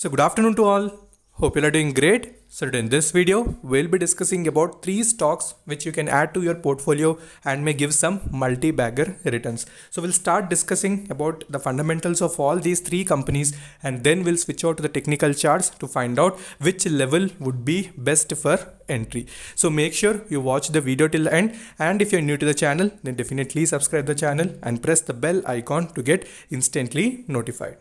So good afternoon to all. Hope you are doing great. So in this video, we'll be discussing about 3 stocks which you can add to your portfolio and may give some multi-bagger returns. So we'll start discussing about the fundamentals of all these 3 companies, and then we'll switch out to the technical charts to find out which level would be best for entry. So make sure you watch the video till the end, and if you're new to the channel, then definitely subscribe the channel and press the bell icon to get instantly notified.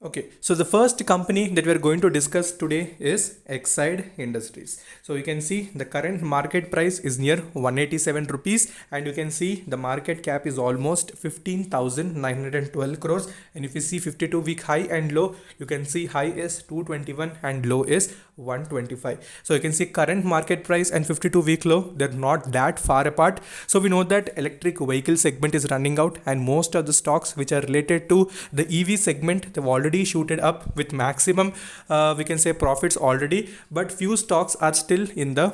Okay, so the first company that we're going to discuss today is Exide Industries. So you can see the current market price is near 187 rupees, and you can see the market cap is almost 15,912 crores. And if you see 52-week high and low, you can see high is 221 and low is 125. So you can see current market price and 52-week low, they're not that far apart. So we know that electric vehicle segment is running out, and most of the stocks which are related to the EV segment, they've already shooted up with maximum we can say profits already, but few stocks are still in the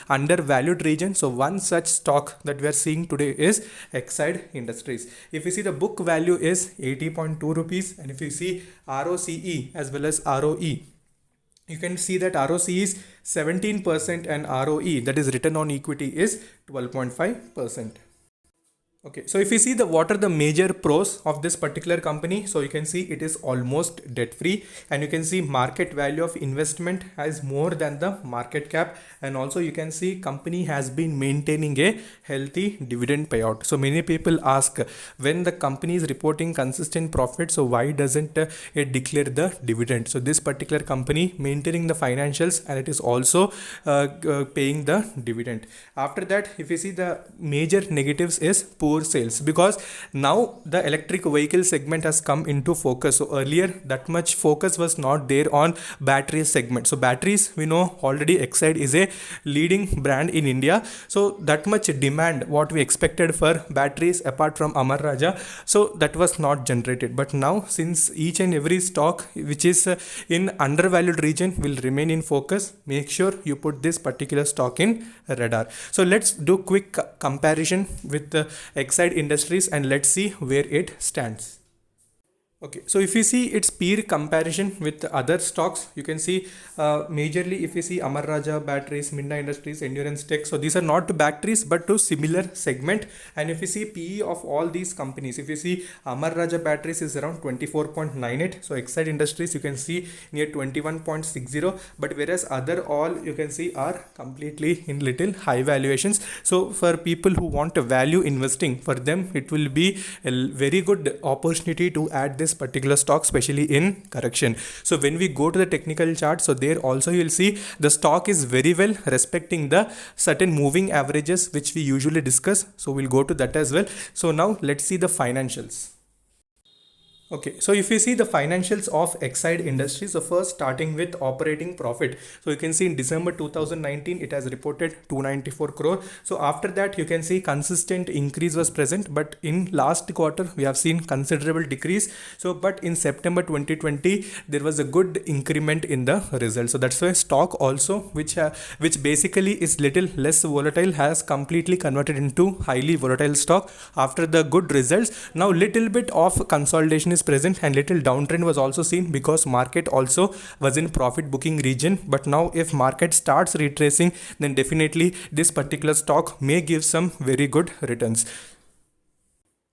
undervalued region. So one such stock that we are seeing today is Exide Industries. If you see, the book value is 80.2 rupees, and if you see ROCE as well as ROE, you can see that ROCE is 17% and ROE, that is return on equity, is 12.5%. Okay, so if you see what are the major pros of this particular company, so you can see it is almost debt free, and you can see market value of investment has more than the market cap, and also you can see company has been maintaining a healthy dividend payout. So many people ask, when the company is reporting consistent profit, so why doesn't it declare the dividend? So this particular company maintaining the financials, and it is also paying the dividend. After that, if you see, the major negatives is poor sales, because now the electric vehicle segment has come into focus. So earlier that much focus was not there on battery segment. So batteries, we know already Exide is a leading brand in India, so that much demand what we expected for batteries apart from Amara Raja, so that was not generated. But now, since each and every stock which is in undervalued region will remain in focus, make sure you put this particular stock in radar. So let's do quick comparison with the Exide Industries, and let's see where it stands. Okay, so if you see its peer comparison with other stocks, you can see majorly if you see Amara Raja Batteries, Minda Industries, Endurance Tech, so these are not to batteries but to similar segment. And if you see PE of all these companies, if you see Amara Raja Batteries is around 24.98, so Exide Industries you can see near 21.60, but whereas other all you can see are completely in little high valuations. So for people who want a value investing, for them it will be a very good opportunity to add this particular stock, especially in correction. So when we go to the technical chart, so there also you will see the stock is very well respecting the certain moving averages which we usually discuss. So we'll go to that as well. So now let's see the financials. Okay, so if you see the financials of Exide Industries, so first starting with operating profit, so you can see in December 2019 it has reported 294 crore. So after that you can see consistent increase was present, but in last quarter we have seen considerable decrease. So but in September 2020 there was a good increment in the results. So that's why stock also which basically is little less volatile has completely converted into highly volatile stock after the good results. Now little bit of consolidation is present, and little downtrend was also seen because market also was in profit booking region. But now if market starts retracing, then definitely this particular stock may give some very good returns.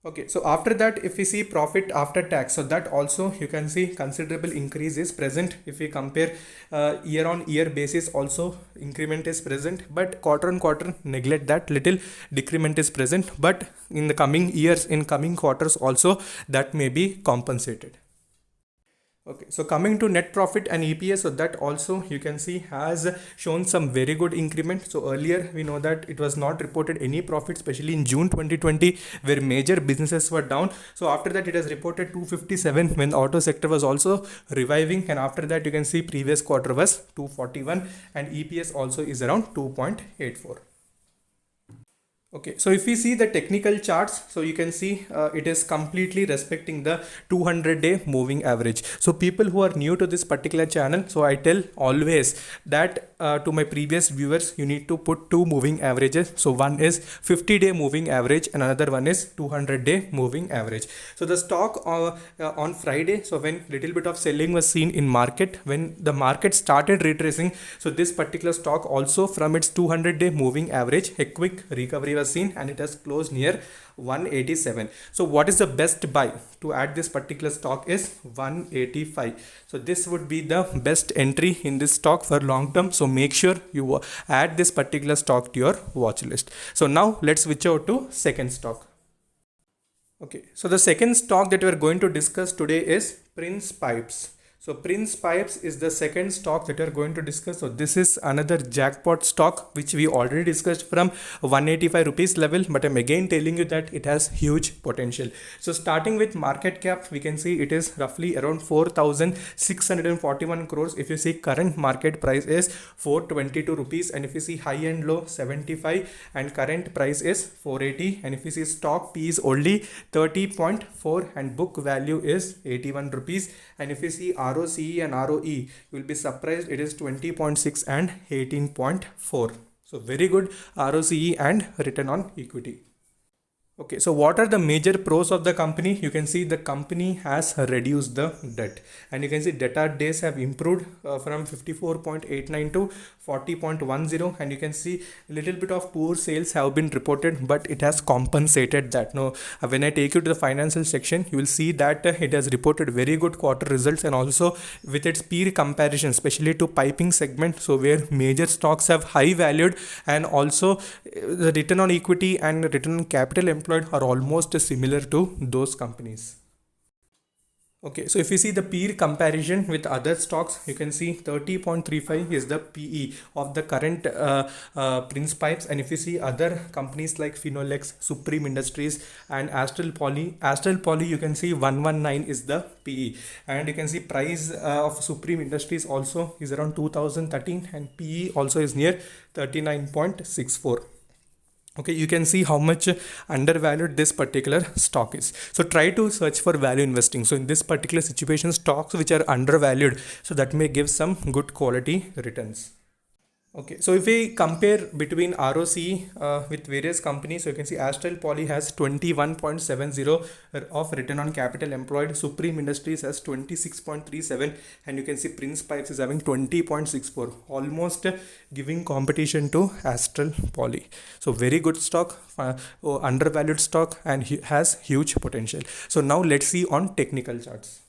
Okay, so after that if we see profit after tax, so that also you can see considerable increase is present. If we compare year on year basis, also increment is present, but quarter on quarter neglect that, little decrement is present, but in the coming years, in coming quarters also that may be compensated. Okay, so coming to net profit and EPS, so that also you can see has shown some very good increment. So earlier we know that it was not reported any profit, especially in June 2020 where major businesses were down. So after that it has reported 257 when the auto sector was also reviving, and after that you can see previous quarter was 241, and EPS also is around 2.84. Okay, so if we see the technical charts, so you can see it is completely respecting the 200-day moving average. So people who are new to this particular channel, so I tell always that to my previous viewers, you need to put two moving averages. So one is 50-day moving average and another one is 200-day moving average. So the stock on Friday, so when little bit of selling was seen in market, when the market started retracing, so this particular stock also from its 200-day moving average, a quick recovery was seen and it has closed near 187. So what is the best buy to add this particular stock is 185. So this would be the best entry in this stock for long term. So make sure you add this particular stock to your watch list. So now let's switch over to second stock. Okay, so the second stock that we're going to discuss today is Prince Pipes. So Prince Pipes is the second stock that we're going to discuss. So this is another jackpot stock which we already discussed from 185 rupees level, but I'm again telling you that it has huge potential. So starting with market cap, we can see it is roughly around 4,641 crores. If you see current market price is 422 rupees, and if you see high and low 75 and current price is 480, and if you see stock P is only 30.4 and book value is 81 rupees, and if you see ROCE and ROE, you will be surprised it is 20.6 and 18.4. So very good ROCE and return on equity. Okay, so what are the major pros of the company? You can see the company has reduced the debt, and you can see debtor days have improved from 54.89 to 40.10, and you can see a little bit of poor sales have been reported, but it has compensated that. Now, when I take you to the financial section, you will see that it has reported very good quarter results, and also with its peer comparison, especially to piping segment, so where major stocks have high valued, and also the return on equity and return on capital employed are almost similar to those companies. Okay, so if you see the peer comparison with other stocks, you can see 30.35 is the PE of the current Prince Pipes, and if you see other companies like Finolex, Supreme Industries and Astral Poly, you can see 119 is the PE, and you can see price of Supreme Industries also is around 2013 and PE also is near 39.64. Okay, you can see how much undervalued this particular stock is. So try to search for value investing. So in this particular situation, stocks which are undervalued, so that may give some good quality returns. Okay, so if we compare between ROCE with various companies, so you can see Astral Poly has 21.70 of return on capital employed, Supreme Industries has 26.37, and you can see Prince Pipes is having 20.64, almost giving competition to Astral Poly. So very good stock, undervalued stock, and has huge potential. So now let's see on technical charts.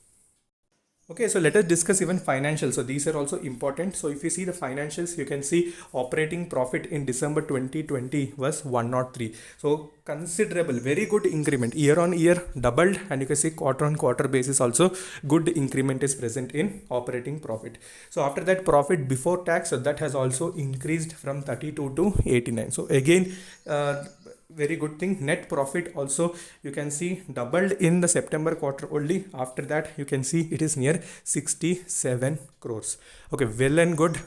Okay, so let us discuss even financials. So these are also important. So if you see the financials, you can see operating profit in December 2020 was 103. So considerable, very good increment, year on year doubled, and you can see quarter on quarter basis also good increment is present in operating profit. So after that, profit before tax, so that has also increased from 32 to 89. So again, very good thing. Net profit also you can see doubled in the September quarter only. After that, you can see it is near 67 crores. Okay, well and good,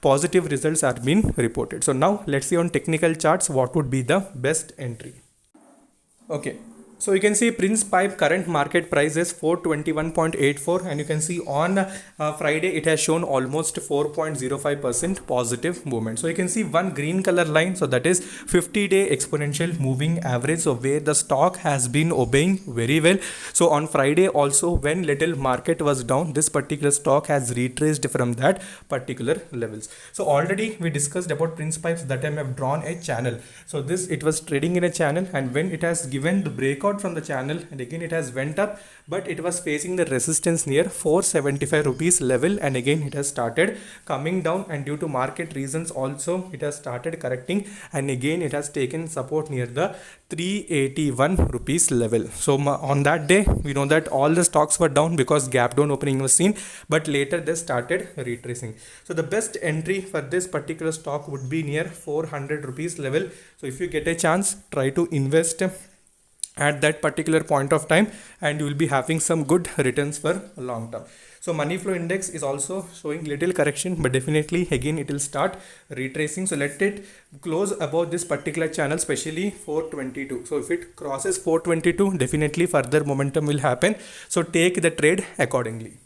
positive results are being reported. So now let's see on technical charts what would be the best entry. Okay, so you can see Prince Pipe current market price is 421.84, and you can see on Friday it has shown almost 4.05% positive movement. So you can see one green color line, so that is 50-day exponential moving average, so where the stock has been obeying very well. So on Friday also, when little market was down, this particular stock has retraced from that particular levels. So already we discussed about Prince Pipes, that time I have drawn a channel. So this, it was trading in a channel, and when it has given the breakout from the channel, and again it has went up, but it was facing the resistance near 475 rupees level, and again it has started coming down, and due to market reasons also it has started correcting, and again it has taken support near the 381 rupees level. So on that day, we know that all the stocks were down because gap down opening was seen, but later they started retracing. So the best entry for this particular stock would be near 400 rupees level. So if you get a chance, try to invest at that particular point of time, and you will be having some good returns for a long term. So money flow index is also showing little correction, but definitely again it will start retracing. So let it close above this particular channel, especially 422. So if it crosses 422, definitely further momentum will happen. So take the trade accordingly.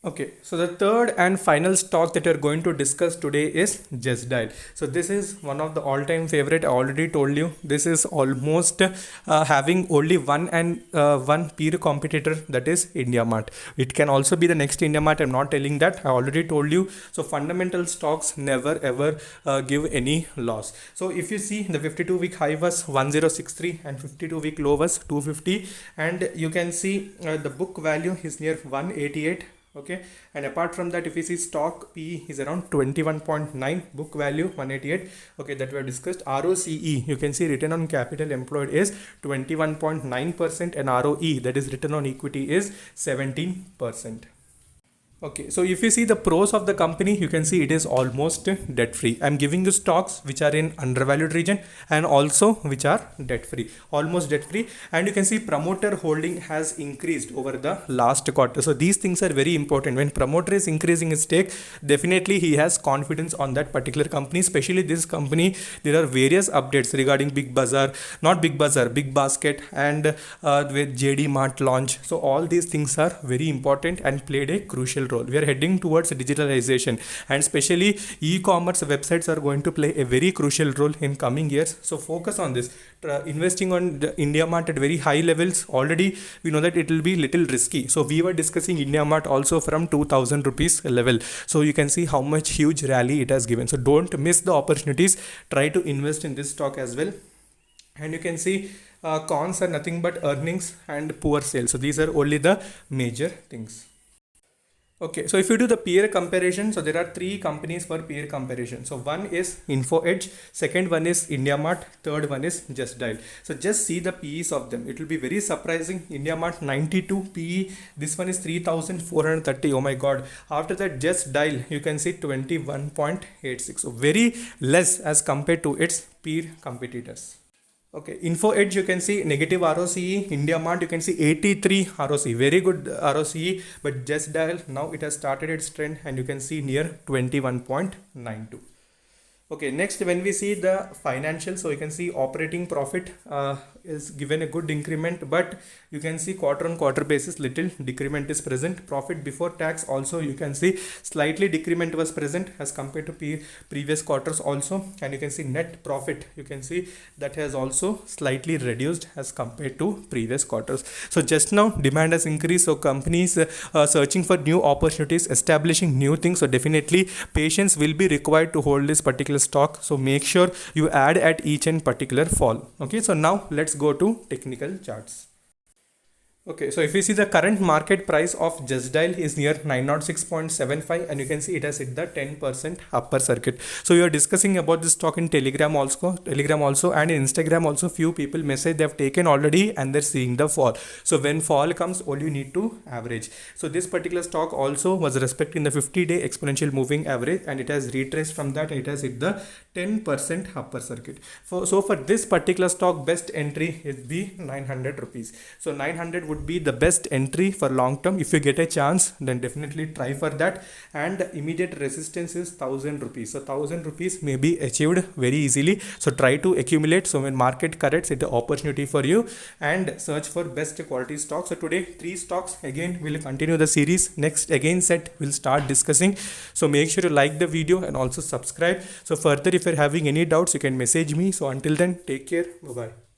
Okay, so the third and final stock that we're going to discuss today is Just Dial. So this is one of the all-time favorite. I already told you this is almost having only one peer competitor, that is IndiaMart. It can also be the next IndiaMart. I'm not telling that. I already told you. So fundamental stocks never ever give any loss. So if you see, the 52-week high was 1063 and 52-week low was 250, and you can see the book value is near 188. Okay, and apart from that, if you see stock PE is around 21.9, book value 188. Okay, that we have discussed. ROCE, you can see return on capital employed is 21.9%, and ROE, that is return on equity, is 17%. Okay, so if you see the pros of the company, you can see it is almost debt free. I'm giving you stocks which are in undervalued region and also which are debt free, almost debt free. And you can see promoter holding has increased over the last quarter. So these things are very important. When promoter is increasing his stake, definitely he has confidence on that particular company, especially this company. There are various updates regarding Big Bazaar, not Big Bazaar, Big Basket, and with JD Mart launch. So all these things are very important and played a crucial role. We are heading towards digitalization, and especially e-commerce websites are going to play a very crucial role in coming years. So focus on this. Investing on the IndiaMart at very high levels, already we know that it will be little risky. So we were discussing IndiaMart also from 2000 rupees level. So you can see how much huge rally it has given. So don't miss the opportunities. Try to invest in this stock as well. And you can see cons are nothing but earnings and poor sales. So these are only the major things. Okay, so if you do the peer comparison, so there are three companies for peer comparison. So one is InfoEdge, second one is IndiaMart, third one is Just Dial. So just see the PEs of them. It will be very surprising. IndiaMart 92 PE, this one is 3430. Oh my god. After that, Just Dial, you can see 21.86. So very less as compared to its peer competitors. Okay, InfoEdge, you can see negative ROCE. IndiaMart, you can see 83 ROCE, very good ROCE. But Just Dial, now it has started its trend, and you can see near 21.92. Okay, next when we see the financial, so you can see operating profit is given a good increment, but you can see quarter on quarter basis little decrement is present. Profit before tax also, you can see slightly decrement was present as compared to previous quarters also. And you can see net profit, you can see that has also slightly reduced as compared to previous quarters. So just now demand has increased, so companies searching for new opportunities, establishing new things. So definitely patience will be required to hold this particular stock. So make sure you add at each and particular fall. Okay, so now let's go to technical charts. Okay, so if you see the current market price of Just Dial is near 906.75, and you can see it has hit the 10% upper circuit. So we are discussing about this stock in Telegram also, and in Instagram also. Few people message they have taken already and they're seeing the fall. So when fall comes, all you need to average. So this particular stock also was respecting the 50-day exponential moving average, and it has retraced from that, and it has hit the 10% upper circuit. So for this particular stock, best entry is the 900 rupees. So 900 would be the best entry for long term. If you get a chance, then definitely try for that. And immediate resistance is 1000 rupees. So 1000 rupees may be achieved very easily. So try to accumulate. So when market corrects, it's an opportunity for you, and search for best quality stocks. So today 3 stocks, again we'll continue the series. Next again set we'll start discussing. So make sure you like the video and also subscribe. So further, if you're having any doubts, you can message me. So until then, take care. Bye bye.